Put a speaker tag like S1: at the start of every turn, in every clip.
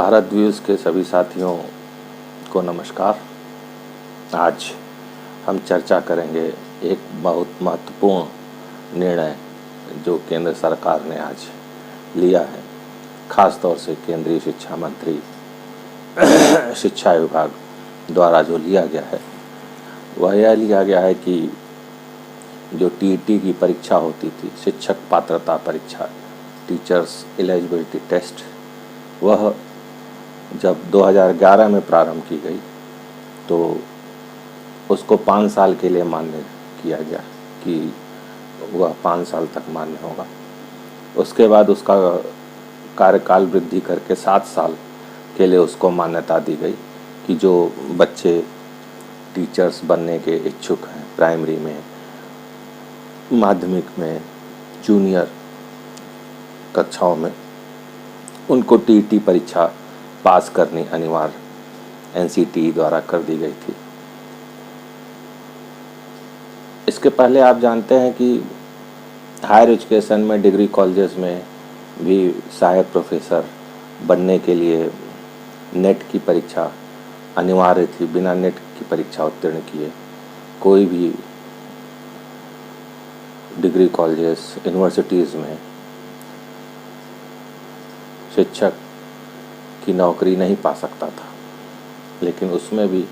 S1: Bharat views के सभी साथियों को नमस्कार। आज हम चर्चा करेंगे एक बहुत महत्वपूर्ण निर्णय जो केंद्र सरकार ने आज लिया है, ख़ास तौर से केंद्रीय शिक्षा मंत्री शिक्षा विभाग द्वारा जो लिया गया है वह यह लिया गया है कि जो टीईटी की परीक्षा होती थी, शिक्षक पात्रता परीक्षा, टीचर्स एलिजिबिलिटी टेस्ट, वह जब 2011 में प्रारंभ की गई तो उसको 5 साल के लिए मान्य किया गया कि वह 5 साल तक मान्य होगा। उसके बाद उसका कार्यकाल वृद्धि करके 7 साल के लिए उसको मान्यता दी गई कि जो बच्चे टीचर्स बनने के इच्छुक हैं, प्राइमरी में, माध्यमिक में, जूनियर कक्षाओं में, उनको टीईटी परीक्षा पास करनी अनिवार्य एनसीटीई द्वारा कर दी गई थी। इसके पहले आप जानते हैं कि हायर एजुकेशन में, डिग्री कॉलेजेस में भी सहायक प्रोफेसर बनने के लिए नेट की परीक्षा अनिवार्य थी। बिना नेट की परीक्षा उत्तीर्ण किए कोई भी डिग्री कॉलेजेस, यूनिवर्सिटीज़ में शिक्षक की नौकरी नहीं पा सकता था। लेकिन उसमें भी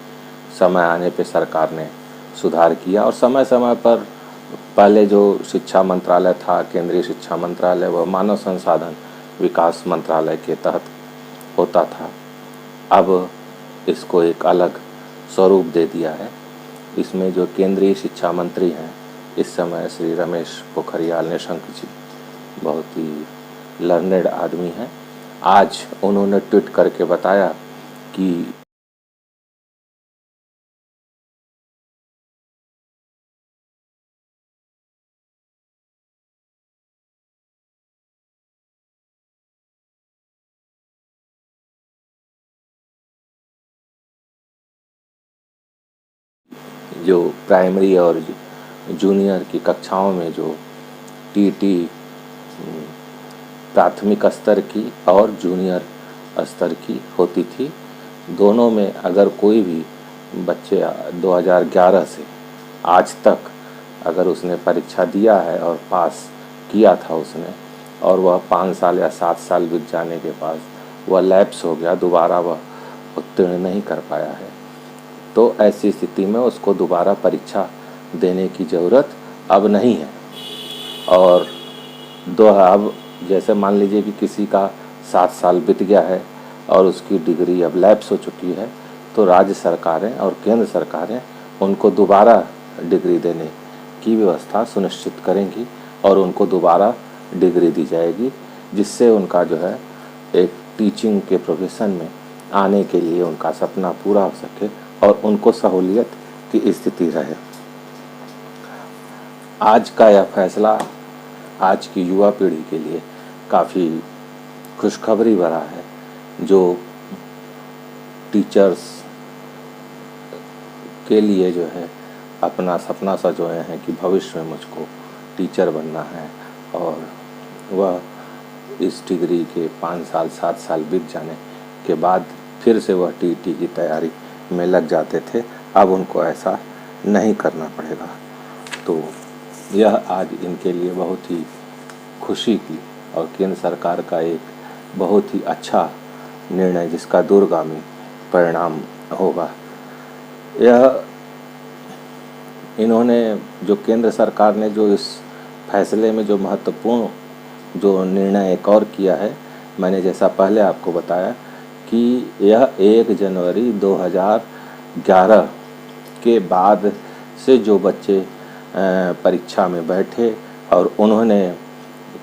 S1: समय आने पे सरकार ने सुधार किया और समय समय पर पहले जो शिक्षा मंत्रालय था, केंद्रीय शिक्षा मंत्रालय, वह मानव संसाधन विकास मंत्रालय के तहत होता था। अब इसको एक अलग स्वरूप दे दिया है। इसमें जो केंद्रीय शिक्षा मंत्री हैं इस समय श्री रमेश पोखरियाल निशंक जी, बहुत ही लर्नेड आदमी हैं। आज उन्होंने ट्वीट करके बताया कि जो प्राइमरी और जूनियर की कक्षाओं में जो टीईटी प्राथमिक स्तर की और जूनियर स्तर की होती थी, दोनों में अगर कोई भी बच्चे 2011 से आज तक अगर उसने परीक्षा दिया है और पास किया था उसने, और वह 5 साल या 7 साल बीत जाने के बाद वह लैप्स हो गया, दोबारा वह उत्तीर्ण नहीं कर पाया है, तो ऐसी स्थिति में उसको दोबारा परीक्षा देने की ज़रूरत अब नहीं है। और अब जैसे मान लीजिए कि किसी का 7 साल बीत गया है और उसकी डिग्री अब लैप्स हो चुकी है, तो राज्य सरकारें और केंद्र सरकारें उनको दोबारा डिग्री देने की व्यवस्था सुनिश्चित करेंगी और उनको दोबारा डिग्री दी जाएगी, जिससे उनका जो है एक टीचिंग के प्रोफेशन में आने के लिए उनका सपना पूरा हो सके और उनको सहूलियत की स्थिति रहे। आज का यह फैसला आज की युवा पीढ़ी के लिए काफ़ी खुशखबरी भरा है। जो टीचर्स के लिए जो है अपना सपना सजोए हैं कि भविष्य में मुझको टीचर बनना है, और वह इस डिग्री के 5 साल 7 साल बीत जाने के बाद फिर से वह टीईटी की तैयारी में लग जाते थे, अब उनको ऐसा नहीं करना पड़ेगा। तो यह आज इनके लिए बहुत ही खुशी की और केंद्र सरकार का एक बहुत ही अच्छा निर्णय, जिसका दूरगामी परिणाम होगा। यह इन्होंने जो केंद्र सरकार ने जो इस फैसले में जो महत्वपूर्ण जो निर्णय एक और किया है, मैंने जैसा पहले आपको बताया कि यह 1 जनवरी 2011 के बाद से जो बच्चे परीक्षा में बैठे और उन्होंने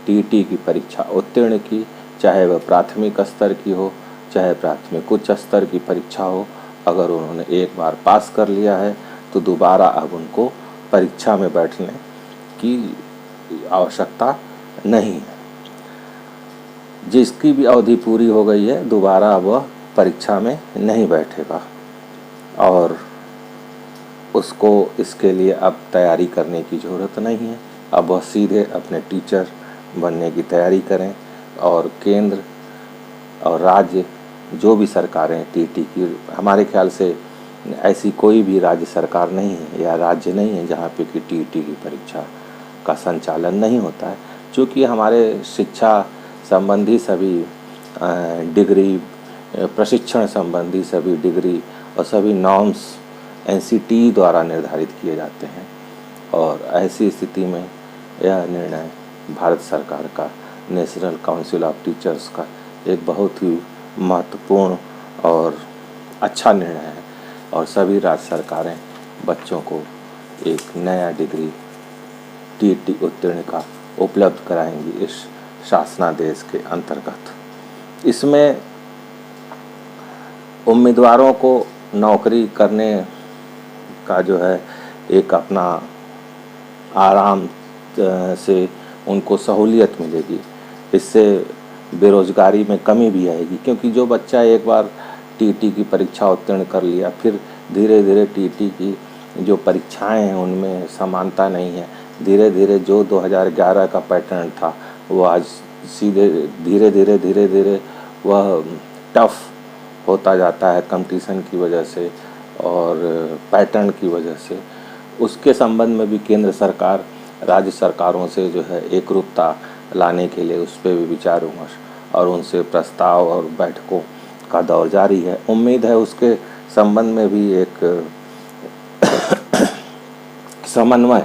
S1: टीईटी की परीक्षा उत्तीर्ण की, चाहे वह प्राथमिक स्तर की हो, चाहे प्राथमिक उच्च स्तर की परीक्षा हो, अगर उन्होंने एक बार पास कर लिया है तो दोबारा अब उनको परीक्षा में बैठने की आवश्यकता नहीं है। जिसकी भी अवधि पूरी हो गई है दोबारा वह परीक्षा में नहीं बैठेगा और उसको इसके लिए अब तैयारी करने की ज़रूरत नहीं है। अब वह सीधे अपने टीचर बनने की तैयारी करें और केंद्र और राज्य जो भी सरकारें टीटी की, हमारे ख्याल से ऐसी कोई भी राज्य सरकार नहीं है या राज्य नहीं है जहाँ पे कि टीटी की परीक्षा का संचालन नहीं होता है। क्योंकि हमारे शिक्षा संबंधी सभी डिग्री, प्रशिक्षण संबंधी सभी डिग्री और सभी नॉर्म्स एनसीटी द्वारा निर्धारित किए जाते हैं, और ऐसी स्थिति में यह निर्णय भारत सरकार का, नेशनल काउंसिल ऑफ टीचर्स का एक बहुत ही महत्वपूर्ण और अच्छा निर्णय है। और सभी राज्य सरकारें बच्चों को एक नया डिग्री टीटी उत्तीर्ण का उपलब्ध कराएंगी इस शासनादेश के अंतर्गत। इसमें उम्मीदवारों को नौकरी करने का जो है एक अपना आराम से उनको सहूलियत मिलेगी। इससे बेरोजगारी में कमी भी आएगी, क्योंकि जो बच्चा एक बार टीटी की परीक्षा उत्तीर्ण कर लिया, फिर धीरे धीरे टीटी की जो परीक्षाएं हैं उनमें समानता नहीं है। धीरे धीरे जो 2011 का पैटर्न था वो आज सीधे धीरे धीरे वह टफ होता जाता है कंपटीशन की वजह से और पैटर्न की वजह से। उसके संबंध में भी केंद्र सरकार राज्य सरकारों से जो है एकरूपता लाने के लिए उस पर भी विचार विमर्श और उनसे प्रस्ताव और बैठकों का दौर जारी है। उम्मीद है उसके संबंध में भी एक समन्वय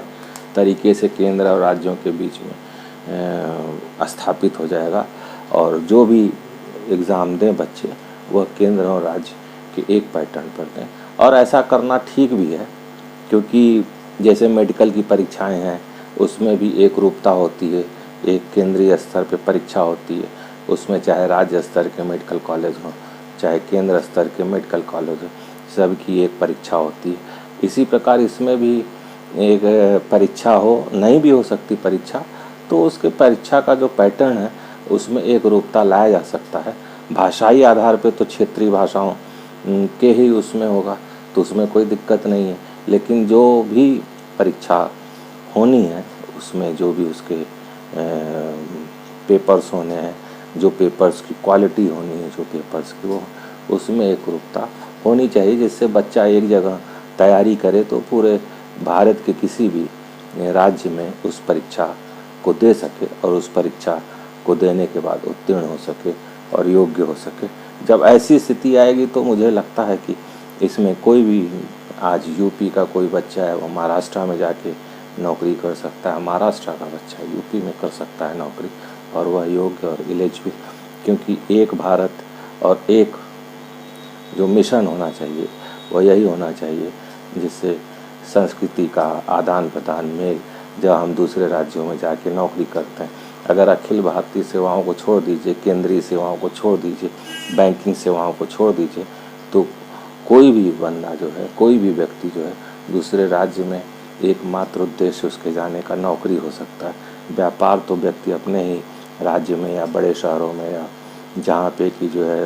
S1: तरीके से केंद्र और राज्यों के बीच में स्थापित हो जाएगा, और जो भी एग्ज़ाम दें बच्चे वह केंद्र और राज्य के एक पैटर्न पर दें। और ऐसा करना ठीक भी है, क्योंकि जैसे मेडिकल की परीक्षाएं हैं उसमें भी एक रूपता होती है, एक केंद्रीय स्तर पे परीक्षा होती है, उसमें चाहे राज्य स्तर के मेडिकल कॉलेज हों चाहे केंद्र स्तर के मेडिकल कॉलेज हों, सबकी एक परीक्षा होती है। इसी प्रकार इसमें भी एक परीक्षा हो, नहीं भी हो सकती परीक्षा, तो उसके परीक्षा का जो पैटर्न है उसमें एक रूपता लाया जा सकता है। भाषाई आधार पे तो क्षेत्रीय भाषाओं के ही उसमें होगा, तो उसमें कोई दिक्कत नहीं है। लेकिन जो भी परीक्षा होनी है उसमें जो भी उसके पेपर्स होने हैं, जो पेपर्स की क्वालिटी होनी है, जो पेपर्स की वो उसमें एक रूपता होनी चाहिए, जिससे बच्चा एक जगह तैयारी करे तो पूरे भारत के किसी भी राज्य में उस परीक्षा को दे सके और उस परीक्षा को देने के बाद उत्तीर्ण हो सके और योग्य हो सके। जब ऐसी स्थिति आएगी तो मुझे लगता है कि इसमें कोई भी, आज यूपी का कोई बच्चा है वो महाराष्ट्र में जाके नौकरी कर सकता है, महाराष्ट्र का बच्चा यूपी में कर सकता है नौकरी, और वह योग्य और एलिजिबल, क्योंकि एक भारत और एक जो मिशन होना चाहिए वह यही होना चाहिए, जिससे संस्कृति का आदान प्रदान मेल, जब हम दूसरे राज्यों में जाके नौकरी करते हैं, अगर अखिल भारतीय सेवाओं को छोड़ दीजिए, केंद्रीय सेवाओं को छोड़ दीजिए, बैंकिंग सेवाओं को छोड़ दीजिए, तो कोई भी बंदा जो है, कोई भी व्यक्ति जो है दूसरे राज्य में एकमात्र उद्देश्य उसके जाने का नौकरी हो सकता है। व्यापार तो व्यक्ति अपने ही राज्य में या बड़े शहरों में या जहाँ पे कि जो है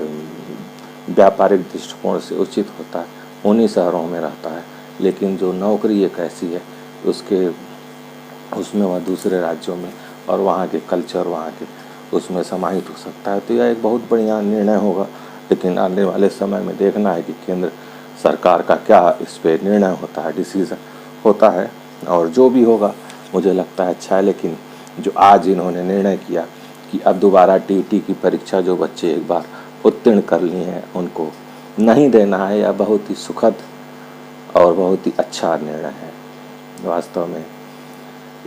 S1: व्यापारिक दृष्टिकोण से उचित होता है उन्हीं शहरों में रहता है। लेकिन जो नौकरी एक ऐसी है उसमें वह दूसरे राज्यों में और वहाँ के कल्चर, वहाँ के उसमें समाहित हो सकता है। तो यह एक बहुत बढ़िया निर्णय होगा, लेकिन आने वाले समय में देखना है कि केंद्र सरकार का क्या इस पर निर्णय होता है, डिसीज़न होता है, और जो भी होगा मुझे लगता है अच्छा है। लेकिन जो आज इन्होंने निर्णय किया कि अब दोबारा टीटी की परीक्षा जो बच्चे एक बार उत्तीर्ण कर लिए हैं उनको नहीं देना है, यह बहुत ही सुखद और बहुत ही अच्छा निर्णय है। वास्तव में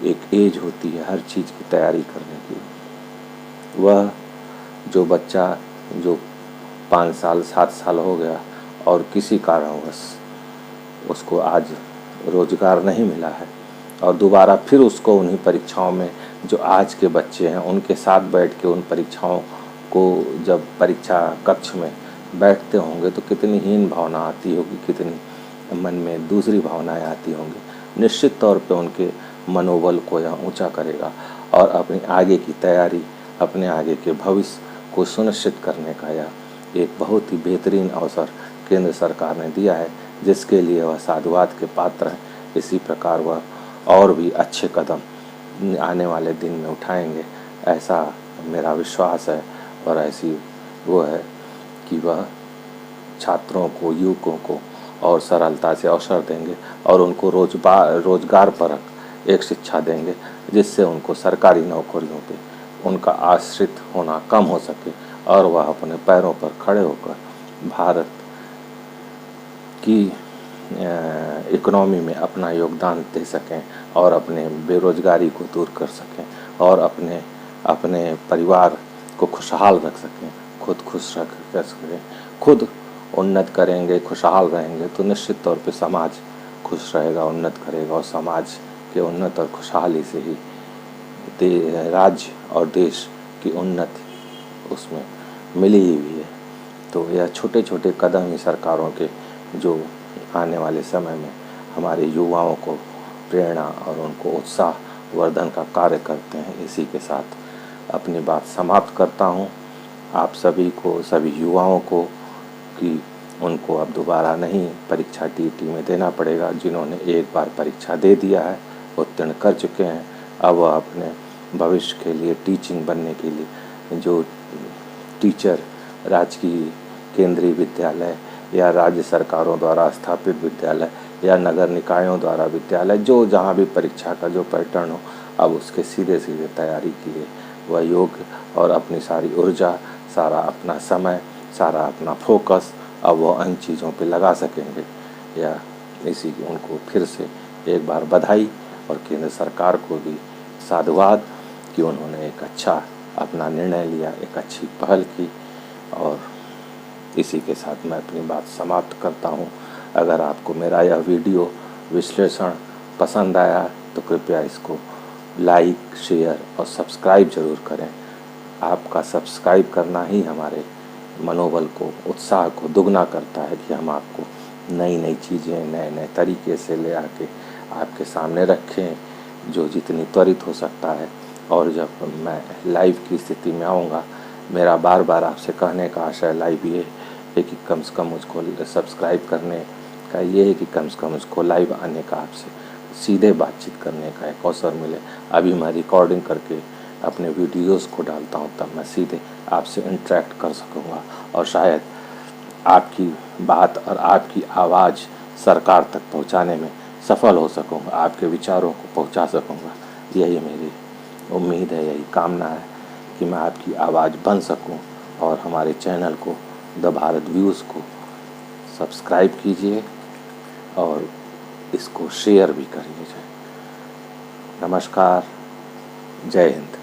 S1: एक एज होती है हर चीज़ की तैयारी करने की। वह जो बच्चा जो 5 साल 7 साल हो गया और किसी कारणवश उसको आज रोजगार नहीं मिला है और दोबारा फिर उसको उन्हीं परीक्षाओं में, जो आज के बच्चे हैं उनके साथ बैठ के उन परीक्षाओं को जब परीक्षा कक्ष में बैठते होंगे तो कितनी हीन भावना आती होगी, कितनी मन में दूसरी भावनाएं आती होंगी। निश्चित तौर पे उनके मनोबल को यह ऊंचा करेगा और अपनी आगे की तैयारी, अपने आगे के भविष्य को सुनिश्चित करने का यह एक बहुत ही बेहतरीन अवसर केंद्र सरकार ने दिया है, जिसके लिए वह साधुवाद के पात्र हैं। इसी प्रकार वह और भी अच्छे कदम आने वाले दिन में उठाएंगे, ऐसा मेरा विश्वास है। और ऐसी वो है कि वह छात्रों को, युवकों को और सरलता से अवसर देंगे और उनको रोजगार परक एक शिक्षा देंगे, जिससे उनको सरकारी नौकरियों पे उनका आश्रित होना कम हो सके और वह अपने पैरों पर खड़े होकर भारत की इकोनॉमी में अपना योगदान दे सकें और अपने बेरोजगारी को दूर कर सकें और अपने अपने परिवार को खुशहाल रख सकें, खुद खुश रख सकें। खुद उन्नत करेंगे, खुशहाल रहेंगे तो निश्चित तौर पे समाज खुश रहेगा, उन्नत करेगा और समाज के उन्नत और खुशहाली से ही राज्य और देश की उन्नति उसमें मिली हुई है। तो यह छोटे छोटे कदम ही सरकारों के जो आने वाले समय में हमारे युवाओं को प्रेरणा और उनको उत्साह वर्धन का कार्य करते हैं। इसी के साथ अपनी बात समाप्त करता हूँ। आप सभी को, सभी युवाओं को कि उनको अब दोबारा नहीं परीक्षा टीईटी में देना पड़ेगा। जिन्होंने एक बार परीक्षा दे दिया है, उत्तीर्ण कर चुके हैं, अब वह अपने भविष्य के लिए टीचिंग बनने के लिए जो टीचर राजकीय केंद्रीय विद्यालय या राज्य सरकारों द्वारा स्थापित विद्यालय या नगर निकायों द्वारा विद्यालय, जो जहाँ भी परीक्षा का जो पैटर्न हो, अब उसके सीधे सीधे तैयारी के लिए वह योग्य और अपनी सारी ऊर्जा, सारा अपना समय, सारा अपना फोकस अब वो इन चीज़ों पे लगा सकेंगे। या इसी उनको फिर से एक बार बधाई और केंद्र सरकार को भी साधुवाद कि उन्होंने एक अच्छा अपना निर्णय लिया, एक अच्छी पहल की। और इसी के साथ मैं अपनी बात समाप्त करता हूँ। अगर आपको मेरा यह वीडियो विश्लेषण पसंद आया तो कृपया इसको लाइक, शेयर और सब्सक्राइब ज़रूर करें। आपका सब्सक्राइब करना ही हमारे मनोबल को, उत्साह को दुगना करता है कि हम आपको नई नई चीज़ें नए नए तरीके से ले आके आपके सामने रखें, जो जितनी त्वरित हो सकता है। और जब मैं लाइव की स्थिति में आऊँगा, मेरा बार बार आपसे कहने का आशय लाइव ये है कि कम से कम मुझको सब्सक्राइब करने का ये है कि कम से कम मुझको लाइव आने का, आपसे सीधे बातचीत करने का एक अवसर मिले। अभी मैं रिकॉर्डिंग करके अपने वीडियोस को डालता हूँ, तब मैं सीधे आपसे इंटरेक्ट कर सकूँगा और शायद आपकी बात और आपकी आवाज़ सरकार तक पहुँचाने में सफल हो सकूँगा, आपके विचारों को पहुँचा सकूँगा। यही मेरी उम्मीद है, यही कामना है कि मैं आपकी आवाज़ बन सकूँ। और हमारे चैनल को, द भारत व्यूज़ को सब्सक्राइब कीजिए और इसको शेयर भी करिए। नमस्कार, जय हिंद।